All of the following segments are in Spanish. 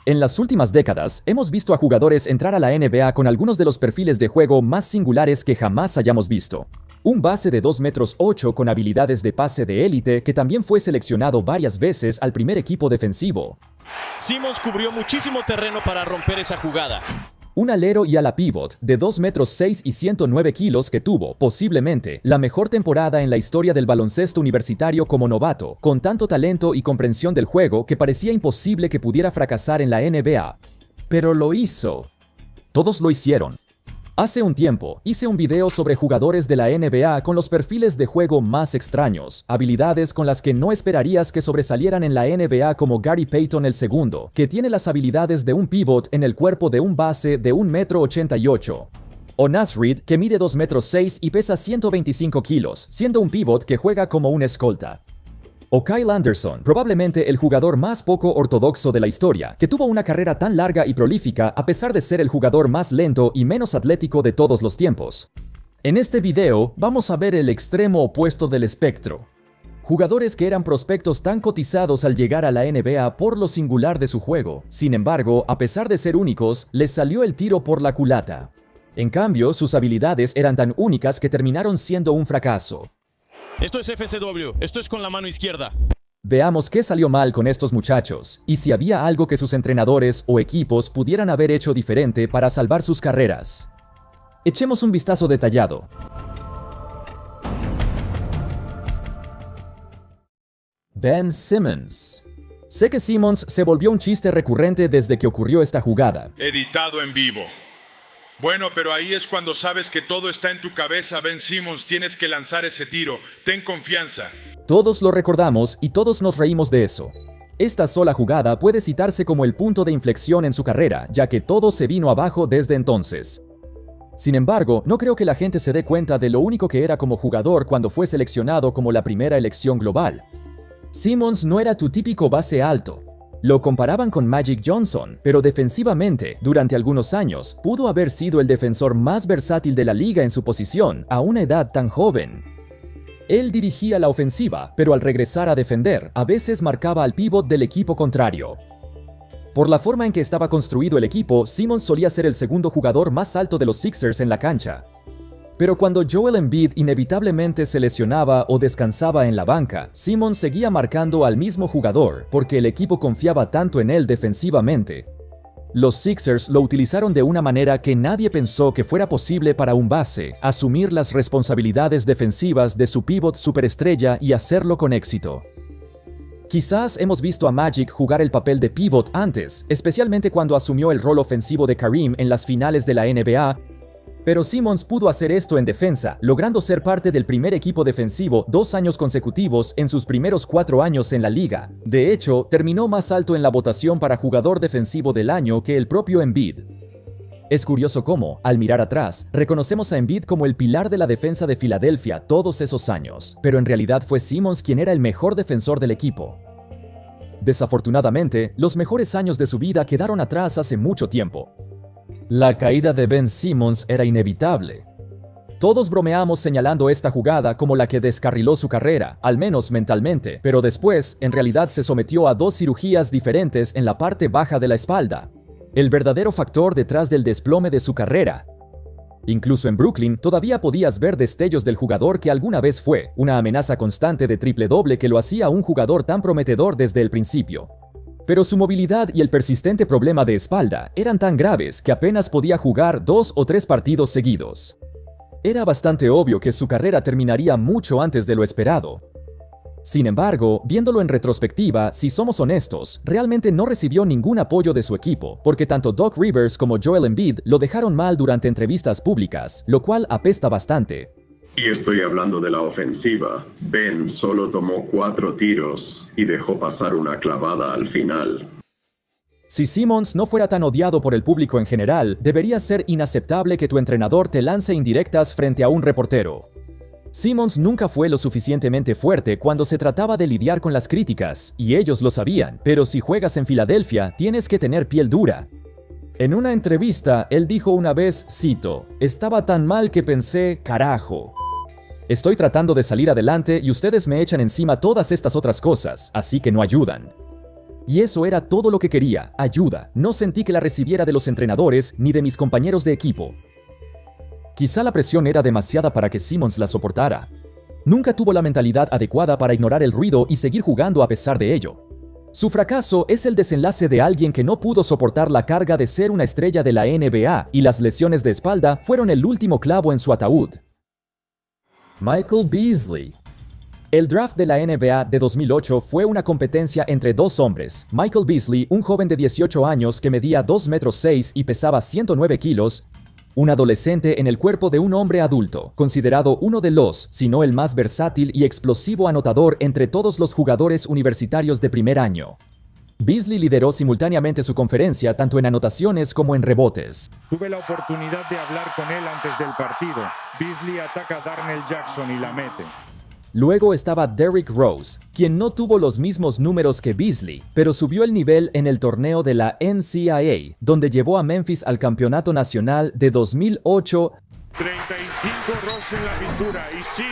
En las últimas décadas, hemos visto a jugadores entrar a la NBA con algunos de los perfiles de juego más singulares que jamás hayamos visto. Un base de 2,8 metros con habilidades de pase de élite que también fue seleccionado varias veces al primer equipo defensivo. Simmons cubrió muchísimo terreno para romper esa jugada. Un alero y ala pivot de 2,6 metros y 109 kilos que tuvo, posiblemente, la mejor temporada en la historia del baloncesto universitario como novato, con tanto talento y comprensión del juego que parecía imposible que pudiera fracasar en la NBA. Pero lo hizo. Todos lo hicieron. Hace un tiempo, hice un video sobre jugadores de la NBA con los perfiles de juego más extraños, habilidades con las que no esperarías que sobresalieran en la NBA como Gary Payton II, que tiene las habilidades de un pivot en el cuerpo de un base de 1,88 metros. O Naz Reid, que mide 2,6 metros y pesa 125 kilos, siendo un pivot que juega como un escolta. O Kyle Anderson, probablemente el jugador más poco ortodoxo de la historia, que tuvo una carrera tan larga y prolífica a pesar de ser el jugador más lento y menos atlético de todos los tiempos. En este video vamos a ver el extremo opuesto del espectro. Jugadores que eran prospectos tan cotizados al llegar a la NBA por lo singular de su juego. Sin embargo, a pesar de ser únicos, les salió el tiro por la culata. En cambio, sus habilidades eran tan únicas que terminaron siendo un fracaso. Esto es FCW, esto es con la mano izquierda. Veamos qué salió mal con estos muchachos, y si había algo que sus entrenadores o equipos pudieran haber hecho diferente para salvar sus carreras. Echemos un vistazo detallado. Ben Simmons. Sé que Simmons se volvió un chiste recurrente desde que ocurrió esta jugada. Editado en vivo. Bueno, pero ahí es cuando sabes que todo está en tu cabeza, Ben Simmons. Tienes que lanzar ese tiro. Ten confianza. Todos lo recordamos y todos nos reímos de eso. Esta sola jugada puede citarse como el punto de inflexión en su carrera, ya que todo se vino abajo desde entonces. Sin embargo, no creo que la gente se dé cuenta de lo único que era como jugador cuando fue seleccionado como la primera elección global. Simmons no era tu típico base alto. Lo comparaban con Magic Johnson, pero defensivamente, durante algunos años, pudo haber sido el defensor más versátil de la liga en su posición a una edad tan joven. Él dirigía la ofensiva, pero al regresar a defender, a veces marcaba al pívot del equipo contrario. Por la forma en que estaba construido el equipo, Simmons solía ser el segundo jugador más alto de los Sixers en la cancha. Pero cuando Joel Embiid inevitablemente se lesionaba o descansaba en la banca, Simmons seguía marcando al mismo jugador porque el equipo confiaba tanto en él defensivamente. Los Sixers lo utilizaron de una manera que nadie pensó que fuera posible para un base, asumir las responsabilidades defensivas de su pívot superestrella y hacerlo con éxito. Quizás hemos visto a Magic jugar el papel de pívot antes, especialmente cuando asumió el rol ofensivo de Kareem en las finales de la NBA, pero Simmons pudo hacer esto en defensa, logrando ser parte del primer equipo defensivo 2 años consecutivos en sus primeros 4 años en la liga. De hecho, terminó más alto en la votación para jugador defensivo del año que el propio Embiid. Es curioso cómo, al mirar atrás, reconocemos a Embiid como el pilar de la defensa de Filadelfia todos esos años, pero en realidad fue Simmons quien era el mejor defensor del equipo. Desafortunadamente, los mejores años de su vida quedaron atrás hace mucho tiempo. La caída de Ben Simmons era inevitable. Todos bromeamos señalando esta jugada como la que descarriló su carrera, al menos mentalmente, pero después, en realidad se sometió a 2 cirugías diferentes en la parte baja de la espalda. El verdadero factor detrás del desplome de su carrera. Incluso en Brooklyn, todavía podías ver destellos del jugador que alguna vez fue, una amenaza constante de triple-doble que lo hacía un jugador tan prometedor desde el principio. Pero su movilidad y el persistente problema de espalda eran tan graves que apenas podía jugar 2 o 3 partidos seguidos. Era bastante obvio que su carrera terminaría mucho antes de lo esperado. Sin embargo, viéndolo en retrospectiva, si somos honestos, realmente no recibió ningún apoyo de su equipo, porque tanto Doc Rivers como Joel Embiid lo dejaron mal durante entrevistas públicas, lo cual apesta bastante. Y estoy hablando de la ofensiva. Ben solo tomó 4 tiros y dejó pasar una clavada al final. Si Simmons no fuera tan odiado por el público en general, debería ser inaceptable que tu entrenador te lance indirectas frente a un reportero. Simmons nunca fue lo suficientemente fuerte cuando se trataba de lidiar con las críticas, y ellos lo sabían, pero si juegas en Filadelfia, tienes que tener piel dura. En una entrevista, él dijo una vez, cito, "Estaba tan mal que pensé, carajo. Estoy tratando de salir adelante y ustedes me echan encima todas estas otras cosas, así que no ayudan". Y eso era todo lo que quería, ayuda. No sentí que la recibiera de los entrenadores ni de mis compañeros de equipo. Quizá la presión era demasiada para que Simmons la soportara. Nunca tuvo la mentalidad adecuada para ignorar el ruido y seguir jugando a pesar de ello. Su fracaso es el desenlace de alguien que no pudo soportar la carga de ser una estrella de la NBA, y las lesiones de espalda fueron el último clavo en su ataúd. Michael Beasley. El draft de la NBA de 2008 fue una competencia entre dos hombres. Michael Beasley, un joven de 18 años que medía 2 metros 6 y pesaba 109 kilos, un adolescente en el cuerpo de un hombre adulto, considerado uno de los, si no el más versátil y explosivo anotador entre todos los jugadores universitarios de primer año. Beasley lideró simultáneamente su conferencia tanto en anotaciones como en rebotes. Tuve la oportunidad de hablar con él antes del partido. Beasley ataca a Darnell Jackson y la mete. Luego estaba Derrick Rose, quien no tuvo los mismos números que Beasley, pero subió el nivel en el torneo de la NCAA, donde llevó a Memphis al campeonato nacional de 2008. 35 Rose en la pintura, y sí.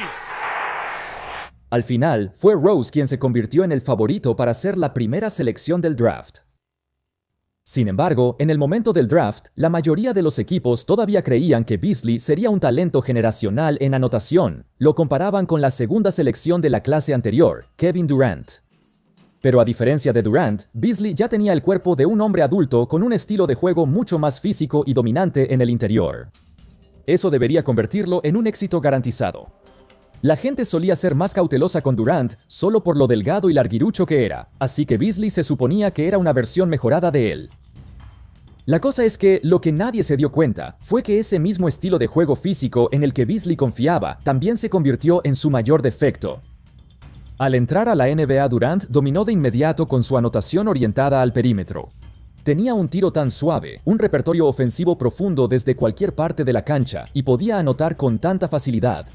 Al final, fue Rose quien se convirtió en el favorito para ser la primera selección del draft. Sin embargo, en el momento del draft, la mayoría de los equipos todavía creían que Beasley sería un talento generacional en anotación. Lo comparaban con la segunda selección de la clase anterior, Kevin Durant. Pero a diferencia de Durant, Beasley ya tenía el cuerpo de un hombre adulto con un estilo de juego mucho más físico y dominante en el interior. Eso debería convertirlo en un éxito garantizado. La gente solía ser más cautelosa con Durant solo por lo delgado y larguirucho que era, así que Beasley se suponía que era una versión mejorada de él. La cosa es que lo que nadie se dio cuenta fue que ese mismo estilo de juego físico en el que Beasley confiaba también se convirtió en su mayor defecto. Al entrar a la NBA, Durant dominó de inmediato con su anotación orientada al perímetro. Tenía un tiro tan suave, un repertorio ofensivo profundo desde cualquier parte de la cancha y podía anotar con tanta facilidad.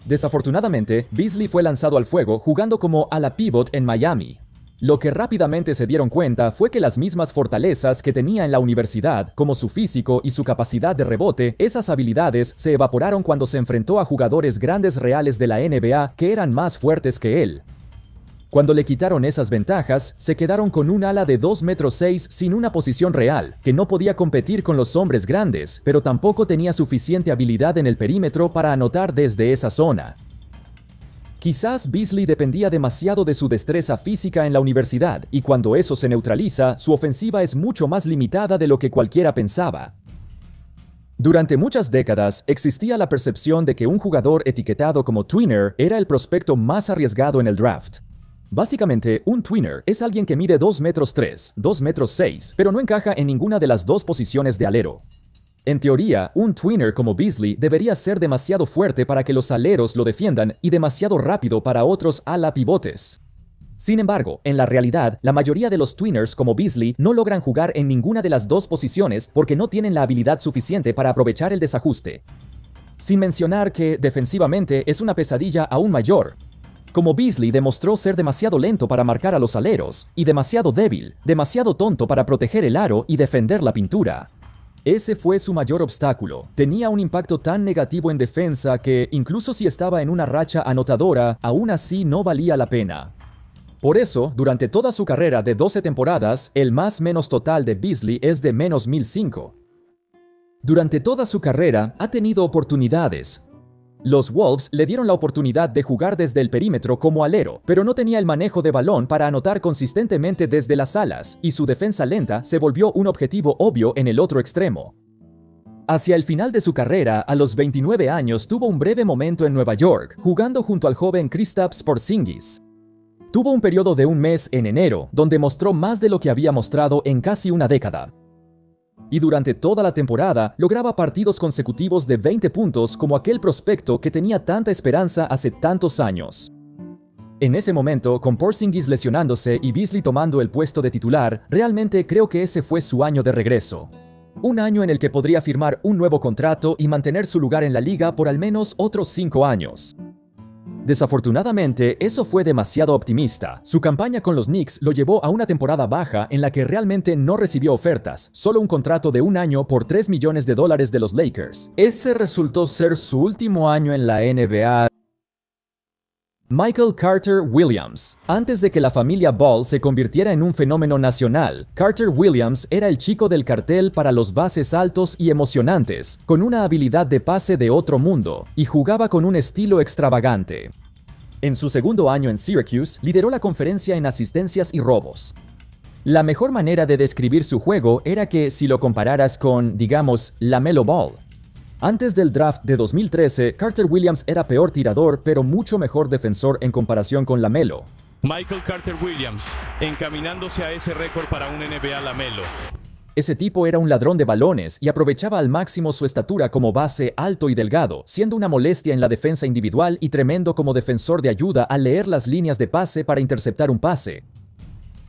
Desafortunadamente, Beasley fue lanzado al fuego jugando como ala pivot en Miami. Lo que rápidamente se dieron cuenta fue que las mismas fortalezas que tenía en la universidad, como su físico y su capacidad de rebote, esas habilidades se evaporaron cuando se enfrentó a jugadores grandes reales de la NBA que eran más fuertes que él. Cuando le quitaron esas ventajas, se quedaron con un ala de 2 metros 6 sin una posición real, que no podía competir con los hombres grandes, pero tampoco tenía suficiente habilidad en el perímetro para anotar desde esa zona. Quizás Beasley dependía demasiado de su destreza física en la universidad, y cuando eso se neutraliza, su ofensiva es mucho más limitada de lo que cualquiera pensaba. Durante muchas décadas, existía la percepción de que un jugador etiquetado como tweener era el prospecto más arriesgado en el draft. Básicamente, un tweener es alguien que mide 2 metros 3, 2 metros 6, pero no encaja en ninguna de las dos posiciones de alero. En teoría, un tweener como Beasley debería ser demasiado fuerte para que los aleros lo defiendan y demasiado rápido para otros ala pivotes. Sin embargo, en la realidad, la mayoría de los tweeners como Beasley no logran jugar en ninguna de las dos posiciones porque no tienen la habilidad suficiente para aprovechar el desajuste. Sin mencionar que, defensivamente, es una pesadilla aún mayor. Como Beasley demostró ser demasiado lento para marcar a los aleros, y demasiado débil, demasiado tonto para proteger el aro y defender la pintura. Ese fue su mayor obstáculo. Tenía un impacto tan negativo en defensa que, incluso si estaba en una racha anotadora, aún así no valía la pena. Por eso, durante toda su carrera de 12 temporadas, el más-menos total de Beasley es de menos 1005. Durante toda su carrera, ha tenido oportunidades. Los Wolves le dieron la oportunidad de jugar desde el perímetro como alero, pero no tenía el manejo de balón para anotar consistentemente desde las alas, y su defensa lenta se volvió un objetivo obvio en el otro extremo. Hacia el final de su carrera, a los 29 años, tuvo un breve momento en Nueva York, jugando junto al joven Kristaps Porzingis. Tuvo un periodo de un mes en enero, donde mostró más de lo que había mostrado en casi una década. Y durante toda la temporada lograba partidos consecutivos de 20 puntos como aquel prospecto que tenía tanta esperanza hace tantos años. En ese momento, con Porzingis lesionándose y Beasley tomando el puesto de titular, realmente creo que ese fue su año de regreso. Un año en el que podría firmar un nuevo contrato y mantener su lugar en la liga por al menos otros 5 años. Desafortunadamente, eso fue demasiado optimista. Su campaña con los Knicks lo llevó a una temporada baja en la que realmente no recibió ofertas, solo un contrato de un año por $3 millones de los Lakers. Ese resultó ser su último año en la NBA. Michael Carter Williams. Antes de que la familia Ball se convirtiera en un fenómeno nacional, Carter Williams era el chico del cartel para los bases altos y emocionantes, con una habilidad de pase de otro mundo, y jugaba con un estilo extravagante. En su segundo año en Syracuse, lideró la conferencia en asistencias y robos. La mejor manera de describir su juego era que si lo compararas con, digamos, LaMelo Ball. Antes del draft de 2013, Carter Williams era peor tirador, pero mucho mejor defensor en comparación con LaMelo. Michael Carter Williams, encaminándose a ese récord para un NBA LaMelo. Ese tipo era un ladrón de balones y aprovechaba al máximo su estatura como base alto y delgado, siendo una molestia en la defensa individual y tremendo como defensor de ayuda al leer las líneas de pase para interceptar un pase.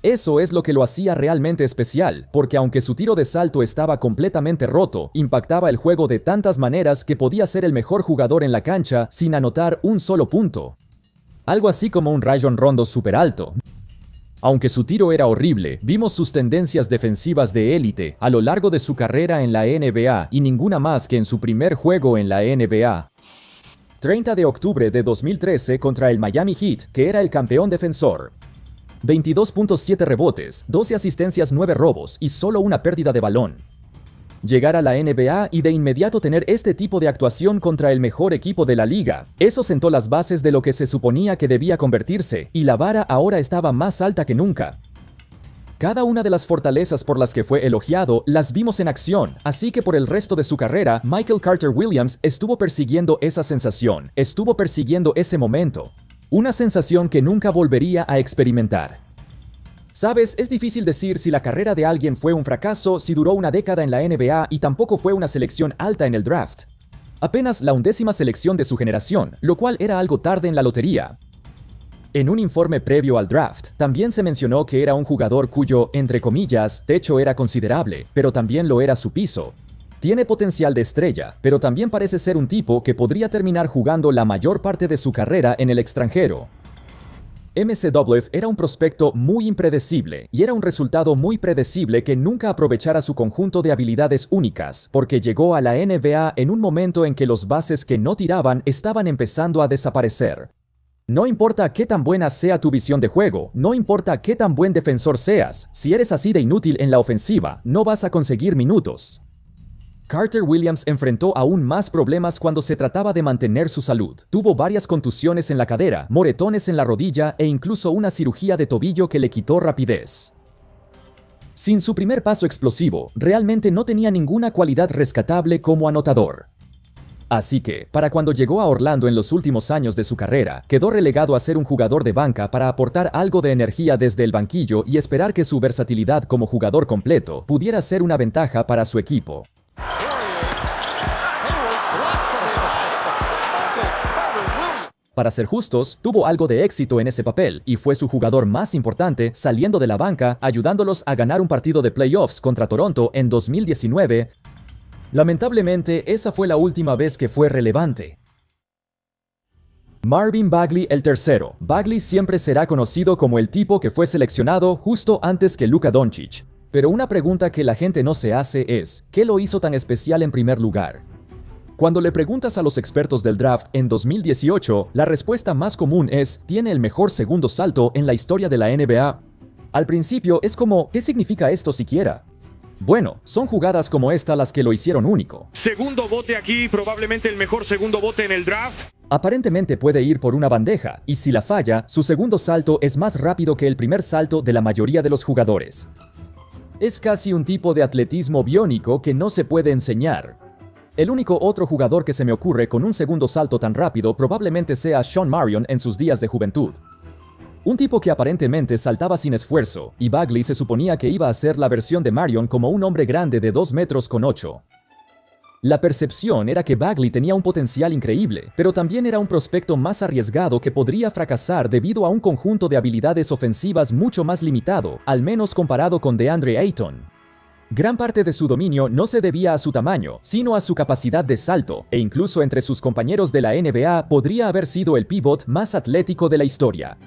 Eso es lo que lo hacía realmente especial, porque aunque su tiro de salto estaba completamente roto, impactaba el juego de tantas maneras que podía ser el mejor jugador en la cancha sin anotar un solo punto. Algo así como un Rajon Rondo super alto. Aunque su tiro era horrible, vimos sus tendencias defensivas de élite a lo largo de su carrera en la NBA y ninguna más que en su primer juego en la NBA. 30 de octubre de 2013 contra el Miami Heat, que era el campeón defensor. 22.7 rebotes, 12 asistencias, 9 robos y solo una pérdida de balón. Llegar a la NBA y de inmediato tener este tipo de actuación contra el mejor equipo de la liga. Eso sentó las bases de lo que se suponía que debía convertirse, y la vara ahora estaba más alta que nunca. Cada una de las fortalezas por las que fue elogiado las vimos en acción, así que por el resto de su carrera, Michael Carter Williams estuvo persiguiendo esa sensación, estuvo persiguiendo ese momento. Una sensación que nunca volvería a experimentar. Sabes, es difícil decir si la carrera de alguien fue un fracaso si duró una década en la NBA y tampoco fue una selección alta en el draft. Apenas la 11ª selección de su generación, lo cual era algo tarde en la lotería. En un informe previo al draft, también se mencionó que era un jugador cuyo, entre comillas, techo era considerable, pero también lo era su piso. Tiene potencial de estrella, pero también parece ser un tipo que podría terminar jugando la mayor parte de su carrera en el extranjero. MCW era un prospecto muy impredecible y era un resultado muy predecible que nunca aprovechara su conjunto de habilidades únicas, porque llegó a la NBA en un momento en que los bases que no tiraban estaban empezando a desaparecer. No importa qué tan buena sea tu visión de juego, no importa qué tan buen defensor seas, si eres así de inútil en la ofensiva, no vas a conseguir minutos. Carter Williams enfrentó aún más problemas cuando se trataba de mantener su salud. Tuvo varias contusiones en la cadera, moretones en la rodilla e incluso una cirugía de tobillo que le quitó rapidez. Sin su primer paso explosivo, realmente no tenía ninguna cualidad rescatable como anotador. Así que, para cuando llegó a Orlando en los últimos años de su carrera, quedó relegado a ser un jugador de banca para aportar algo de energía desde el banquillo y esperar que su versatilidad como jugador completo pudiera ser una ventaja para su equipo. Para ser justos, tuvo algo de éxito en ese papel y fue su jugador más importante saliendo de la banca, ayudándolos a ganar un partido de playoffs contra Toronto en 2019. Lamentablemente, esa fue la última vez que fue relevante. Marvin Bagley el tercero. Bagley siempre será conocido como el tipo que fue seleccionado justo antes que Luka Doncic. Pero una pregunta que la gente no se hace es, ¿qué lo hizo tan especial en primer lugar? Cuando le preguntas a los expertos del draft en 2018, la respuesta más común es, tiene el mejor segundo salto en la historia de la NBA. Al principio es como, ¿qué significa esto siquiera? Bueno, son jugadas como esta las que lo hicieron único. Segundo bote aquí, probablemente el mejor segundo bote en el draft. Aparentemente puede ir por una bandeja, y si la falla, su segundo salto es más rápido que el primer salto de la mayoría de los jugadores. Es casi un tipo de atletismo biónico que no se puede enseñar. El único otro jugador que se me ocurre con un segundo salto tan rápido probablemente sea Shawn Marion en sus días de juventud. Un tipo que aparentemente saltaba sin esfuerzo, y Bagley se suponía que iba a ser la versión de Marion como un hombre grande de 2 metros con 8. La percepción era que Bagley tenía un potencial increíble, pero también era un prospecto más arriesgado que podría fracasar debido a un conjunto de habilidades ofensivas mucho más limitado, al menos comparado con DeAndre Ayton. Gran parte de su dominio no se debía a su tamaño, sino a su capacidad de salto, e incluso entre sus compañeros de la NBA podría haber sido el pívot más atlético de la historia.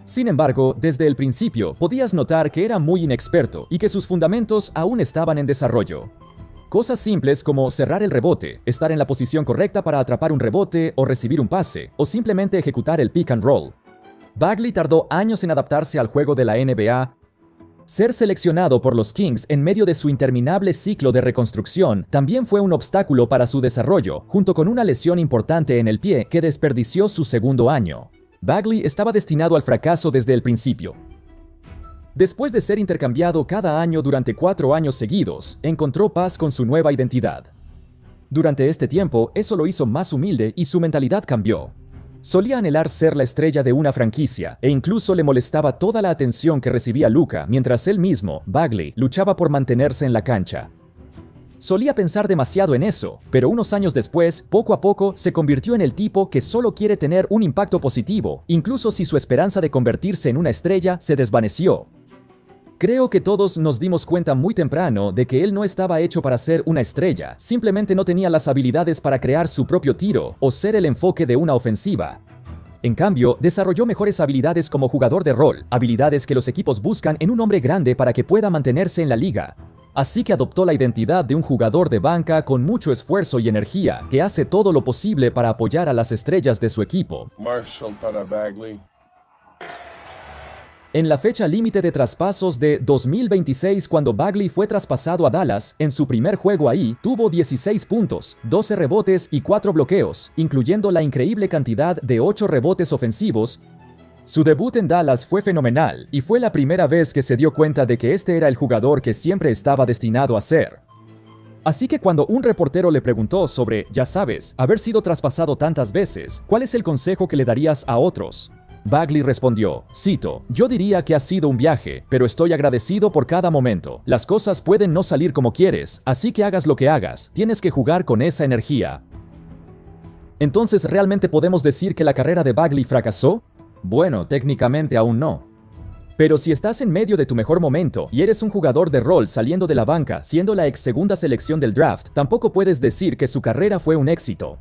Sin embargo, desde el principio podías notar que era muy inexperto y que sus fundamentos aún estaban en desarrollo. Cosas simples como cerrar el rebote, estar en la posición correcta para atrapar un rebote o recibir un pase, o simplemente ejecutar el pick and roll. Bagley tardó años en adaptarse al juego de la NBA. Ser seleccionado por los Kings en medio de su interminable ciclo de reconstrucción también fue un obstáculo para su desarrollo, junto con una lesión importante en el pie que desperdició su segundo año. Bagley estaba destinado al fracaso desde el principio. Después de ser intercambiado cada año durante 4 años seguidos, encontró paz con su nueva identidad. Durante este tiempo, eso lo hizo más humilde y su mentalidad cambió. Solía anhelar ser la estrella de una franquicia, e incluso le molestaba toda la atención que recibía Luka, mientras él mismo, Bagley, luchaba por mantenerse en la cancha. Solía pensar demasiado en eso, pero unos años después, poco a poco, se convirtió en el tipo que solo quiere tener un impacto positivo, incluso si su esperanza de convertirse en una estrella se desvaneció. Creo que todos nos dimos cuenta muy temprano de que él no estaba hecho para ser una estrella, simplemente no tenía las habilidades para crear su propio tiro o ser el enfoque de una ofensiva. En cambio, desarrolló mejores habilidades como jugador de rol, habilidades que los equipos buscan en un hombre grande para que pueda mantenerse en la liga. Así que adoptó la identidad de un jugador de banca con mucho esfuerzo y energía, que hace todo lo posible para apoyar a las estrellas de su equipo. Marshall para Bagley. En la fecha límite de traspasos de 2026, cuando Bagley fue traspasado a Dallas, en su primer juego ahí, tuvo 16 puntos, 12 rebotes y 4 bloqueos, incluyendo la increíble cantidad de 8 rebotes ofensivos. Su debut en Dallas fue fenomenal, y fue la primera vez que se dio cuenta de que este era el jugador que siempre estaba destinado a ser. Así que cuando un reportero le preguntó sobre, ya sabes, haber sido traspasado tantas veces, ¿cuál es el consejo que le darías a otros? Bagley respondió, cito, yo diría que ha sido un viaje, pero estoy agradecido por cada momento. Las cosas pueden no salir como quieres, así que hagas lo que hagas, tienes que jugar con esa energía. Entonces, ¿realmente podemos decir que la carrera de Bagley fracasó? Bueno, técnicamente aún no. Pero si estás en medio de tu mejor momento y eres un jugador de rol saliendo de la banca, siendo la segunda selección del draft, tampoco puedes decir que su carrera fue un éxito.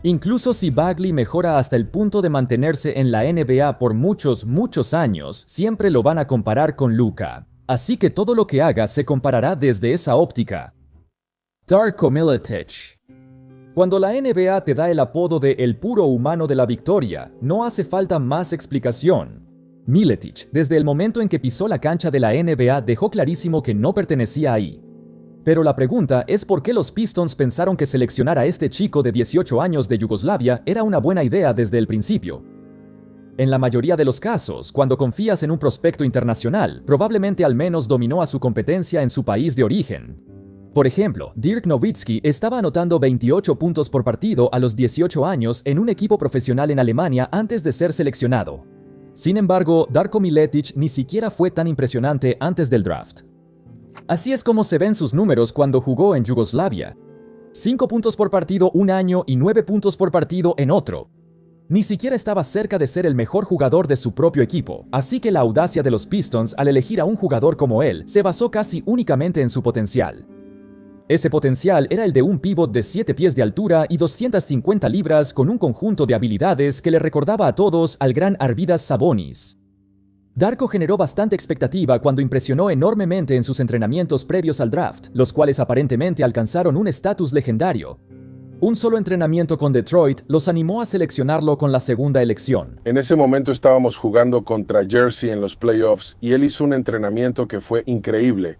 Incluso si Bagley mejora hasta el punto de mantenerse en la NBA por muchos años, siempre lo van a comparar con Luka. Así que todo lo que haga se comparará desde esa óptica. Darko Milicic. Cuando la NBA te da el apodo de el puro humano de la victoria, no hace falta más explicación. Milicic, desde el momento en que pisó la cancha de la NBA, dejó clarísimo que no pertenecía ahí. Pero la pregunta es por qué los Pistons pensaron que seleccionar a este chico de 18 años de Yugoslavia era una buena idea desde el principio. En la mayoría de los casos, cuando confías en un prospecto internacional, probablemente al menos dominó a su competencia en su país de origen. Por ejemplo, Dirk Nowitzki estaba anotando 28 puntos por partido a los 18 años en un equipo profesional en Alemania antes de ser seleccionado. Sin embargo, Darko Milicic ni siquiera fue tan impresionante antes del draft. Así es como se ven sus números cuando jugó en Yugoslavia. 5 puntos por partido un año y 9 puntos por partido en otro. Ni siquiera estaba cerca de ser el mejor jugador de su propio equipo, así que la audacia de los Pistons al elegir a un jugador como él se basó casi únicamente en su potencial. Ese potencial era el de un pívot de 7 pies de altura y 250 libras con un conjunto de habilidades que le recordaba a todos al gran Arvydas Sabonis. Darko generó bastante expectativa cuando impresionó enormemente en sus entrenamientos previos al draft, los cuales aparentemente alcanzaron un estatus legendario. Un solo entrenamiento con Detroit los animó a seleccionarlo con la segunda elección. En ese momento estábamos jugando contra Jersey en los playoffs y él hizo un entrenamiento que fue increíble.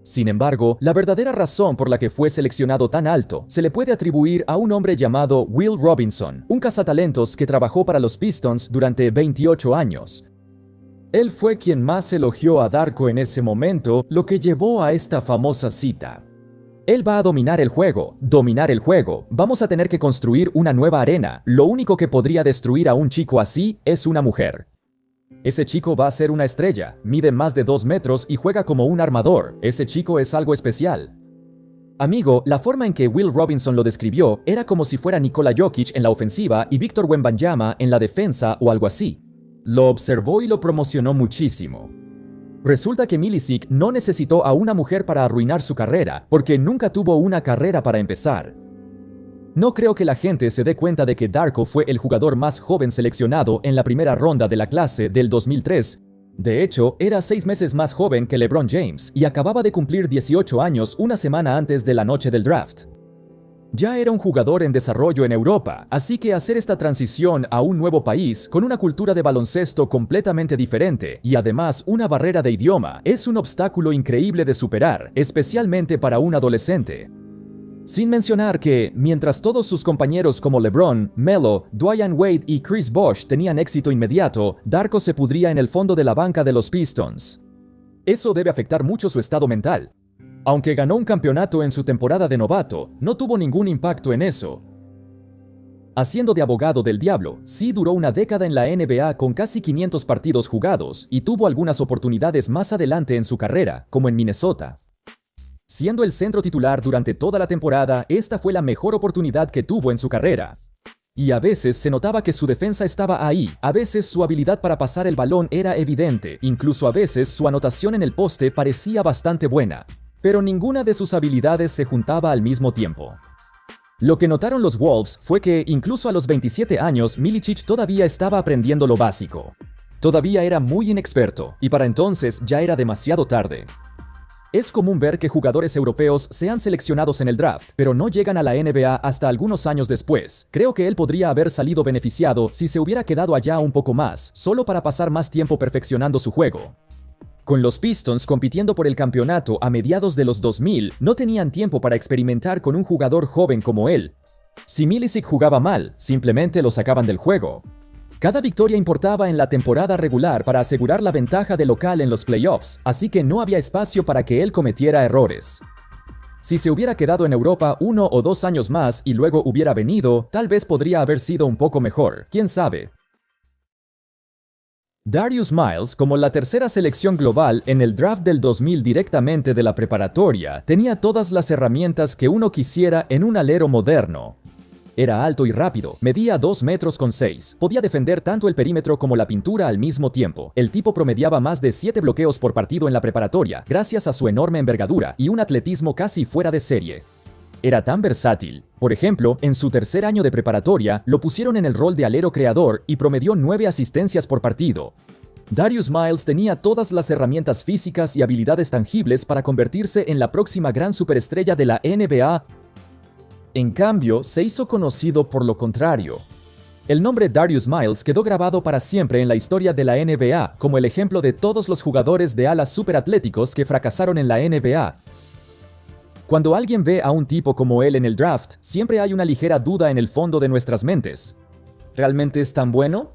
Sin embargo, la verdadera razón por la que fue seleccionado tan alto se le puede atribuir a un hombre llamado Will Robinson, un cazatalentos que trabajó para los Pistons durante 28 años. Él fue quien más elogió a Darko en ese momento, lo que llevó a esta famosa cita. Él va a dominar el juego, vamos a tener que construir una nueva arena, lo único que podría destruir a un chico así es una mujer. Ese chico va a ser una estrella, mide más de 2 metros y juega como un armador, ese chico es algo especial. Amigo, la forma en que Will Robinson lo describió era como si fuera Nikola Jokic en la ofensiva y Victor Wembanyama en la defensa o algo así. Lo observó y lo promocionó muchísimo. Resulta que Milicic no necesitó a una mujer para arruinar su carrera, porque nunca tuvo una carrera para empezar. No creo que la gente se dé cuenta de que Darko fue el jugador más joven seleccionado en la primera ronda de la clase del 2003, De hecho, era 6 meses más joven que LeBron James y acababa de cumplir 18 años una semana antes de la noche del draft. Ya era un jugador en desarrollo en Europa, así que hacer esta transición a un nuevo país con una cultura de baloncesto completamente diferente y además una barrera de idioma es un obstáculo increíble de superar, especialmente para un adolescente. Sin mencionar que, mientras todos sus compañeros como LeBron, Melo, Dwyane Wade y Chris Bosh tenían éxito inmediato, Darko se pudría en el fondo de la banca de los Pistons. Eso debe afectar mucho su estado mental. Aunque ganó un campeonato en su temporada de novato, no tuvo ningún impacto en eso. Haciendo de abogado del diablo, sí duró una década en la NBA con casi 500 partidos jugados y tuvo algunas oportunidades más adelante en su carrera, como en Minnesota. Siendo el centro titular durante toda la temporada, esta fue la mejor oportunidad que tuvo en su carrera. Y a veces se notaba que su defensa estaba ahí, a veces su habilidad para pasar el balón era evidente, incluso a veces su anotación en el poste parecía bastante buena. Pero ninguna de sus habilidades se juntaba al mismo tiempo. Lo que notaron los Wolves fue que, incluso a los 27 años, Milicic todavía estaba aprendiendo lo básico. Todavía era muy inexperto, y para entonces ya era demasiado tarde. Es común ver que jugadores europeos sean seleccionados en el draft, pero no llegan a la NBA hasta algunos años después. Creo que él podría haber salido beneficiado si se hubiera quedado allá un poco más, solo para pasar más tiempo perfeccionando su juego. Con los Pistons compitiendo por el campeonato a mediados de los 2000, no tenían tiempo para experimentar con un jugador joven como él. Si Milicic jugaba mal, simplemente lo sacaban del juego. Cada victoria importaba en la temporada regular para asegurar la ventaja de local en los playoffs, así que no había espacio para que él cometiera errores. Si se hubiera quedado en Europa 1 o 2 años más y luego hubiera venido, tal vez podría haber sido un poco mejor, quién sabe. Darius Miles, como la tercera selección global en el draft del 2000 directamente de la preparatoria, tenía todas las herramientas que uno quisiera en un alero moderno. Era alto y rápido, medía 2 metros con 6, podía defender tanto el perímetro como la pintura al mismo tiempo. El tipo promediaba más de 7 bloqueos por partido en la preparatoria, gracias a su enorme envergadura y un atletismo casi fuera de serie. Era tan versátil. Por ejemplo, en su tercer año de preparatoria, lo pusieron en el rol de alero creador y promedió 9 asistencias por partido. Darius Miles tenía todas las herramientas físicas y habilidades tangibles para convertirse en la próxima gran superestrella de la NBA. En cambio, se hizo conocido por lo contrario. El nombre Darius Miles quedó grabado para siempre en la historia de la NBA como el ejemplo de todos los jugadores de alas superatléticos que fracasaron en la NBA. Cuando alguien ve a un tipo como él en el draft, siempre hay una ligera duda en el fondo de nuestras mentes. ¿Realmente es tan bueno?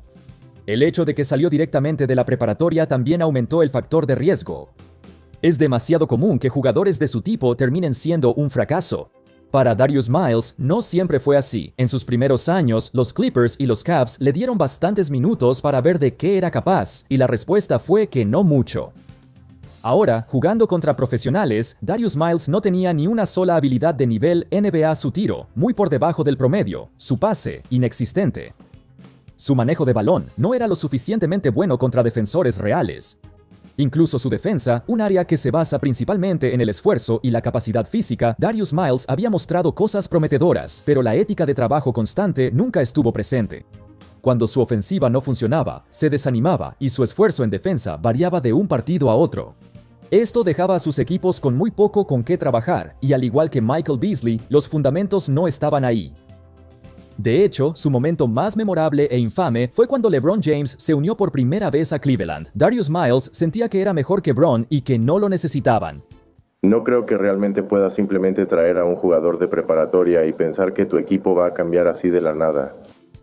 El hecho de que salió directamente de la preparatoria también aumentó el factor de riesgo. Es demasiado común que jugadores de su tipo terminen siendo un fracaso. Para Darius Miles, no siempre fue así. En sus primeros años, los Clippers y los Cavs le dieron bastantes minutos para ver de qué era capaz, y la respuesta fue que no mucho. Ahora, jugando contra profesionales, Darius Miles no tenía ni una sola habilidad de nivel NBA. Su tiro, muy por debajo del promedio, su pase, inexistente. Su manejo de balón no era lo suficientemente bueno contra defensores reales. Incluso su defensa, un área que se basa principalmente en el esfuerzo y la capacidad física, Darius Miles había mostrado cosas prometedoras, pero la ética de trabajo constante nunca estuvo presente. Cuando su ofensiva no funcionaba, se desanimaba y su esfuerzo en defensa variaba de un partido a otro. Esto dejaba a sus equipos con muy poco con qué trabajar, y al igual que Michael Beasley, los fundamentos no estaban ahí. De hecho, su momento más memorable e infame fue cuando LeBron James se unió por primera vez a Cleveland. Darius Miles sentía que era mejor que Bron y que no lo necesitaban. No creo que realmente puedas simplemente traer a un jugador de preparatoria y pensar que tu equipo va a cambiar así de la nada.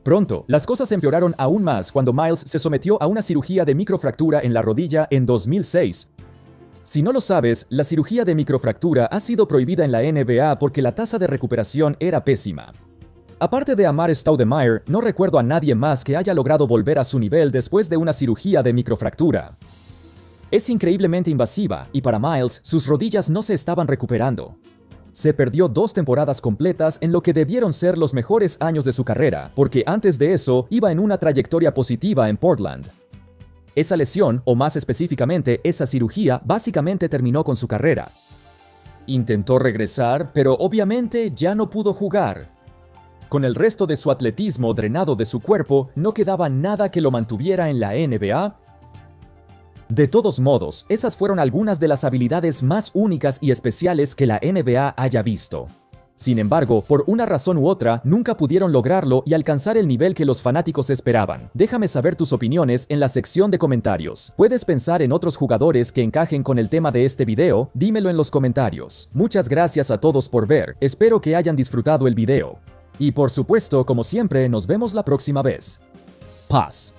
Pronto, las cosas empeoraron aún más cuando Miles se sometió a una cirugía de microfractura en la rodilla en 2006. Si no lo sabes, la cirugía de microfractura ha sido prohibida en la NBA porque la tasa de recuperación era pésima. Aparte de Amare Stoudemire, no recuerdo a nadie más que haya logrado volver a su nivel después de una cirugía de microfractura. Es increíblemente invasiva y para Miles, sus rodillas no se estaban recuperando. Se perdió 2 temporadas completas en lo que debieron ser los mejores años de su carrera, porque antes de eso iba en una trayectoria positiva en Portland. Esa lesión, o más específicamente esa cirugía, básicamente terminó con su carrera. Intentó regresar, pero obviamente ya no pudo jugar. Con el resto de su atletismo drenado de su cuerpo, no quedaba nada que lo mantuviera en la NBA. De todos modos, esas fueron algunas de las habilidades más únicas y especiales que la NBA haya visto. Sin embargo, por una razón u otra, nunca pudieron lograrlo y alcanzar el nivel que los fanáticos esperaban. Déjame saber tus opiniones en la sección de comentarios. ¿Puedes pensar en otros jugadores que encajen con el tema de este video? Dímelo en los comentarios. Muchas gracias a todos por ver, espero que hayan disfrutado el video. Y por supuesto, como siempre, nos vemos la próxima vez. Paz.